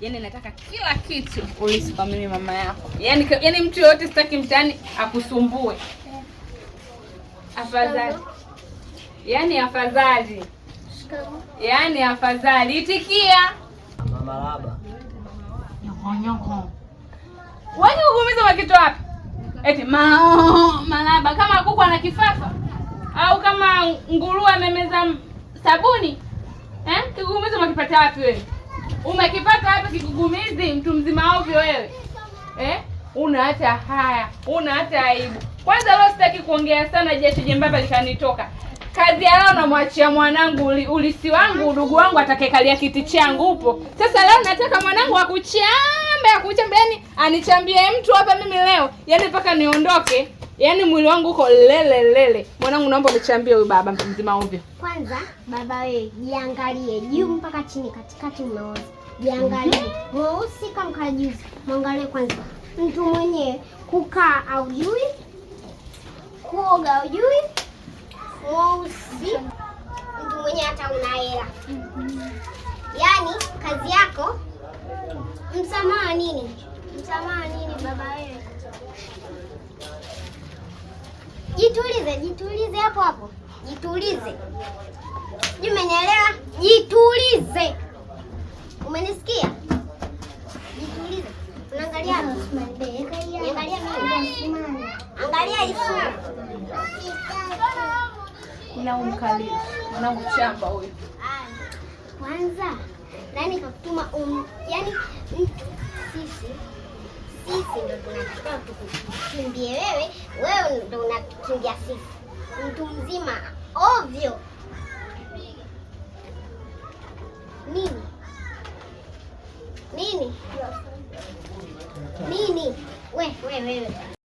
Yaani nataka kila kitu ulisi kwa mimi mama yako. Yaani mtu yote sitaki mtaani akusumbue. Afadhali. Yaani afadhali. Yaani afadhali. Itikia. Mama Laba. Nyoko. Wewe kugumiza wakito wapi? Eti Malaba kama kuku ana kifafa au kama nguruwe amemeza sabuni? Kigugumizi umekipata wapi wewe? Umekipata wapi kigugumizi mtu mzima ovyo wewe? Una hata haya, una hata aibu. Kwanza leo sitaki kuongea sana, jasho jembamba likanitoka. Kazi ya leo namwachia mwanangu ulisi wangu, udugu wangu atakayekalia kiti changu upo. Sasa leo nataka mwanangu akuchambe, yani anichambie mtu hapa mimi leo. Yaani mpaka niondoke. Yaani mwili wangu uko lele. Mwanangu naomba unichambie huyu baba mzima ovyo. Kwanza baba wewe jiangalie juu mpaka chini, katikati umeoza. Jiangalie. Mweusi kama kajuzi. Mwangalie kwanza. Mtu mwenyewe kukaa haujui. Kuoga haujui. Mweusi. Mtu mwenyewe hata una hela. Yaani kazi yako msamaha nini? Msamaha nini baba wewe? Jitulize hapo. Jitulize. Umenielewa? Jitulize. Umenisikia? Jitulize. Unaangalia hapo? Angalia mimi. Angalia hizo. Unaumkalia. Unauchamba huyu. Kwanza nani kakutuma yaani sisi ndo tunatakiwa tukukimbie wewe ndo unatukimbia sisi. Mtu mzima ovyo. Nini? Wewe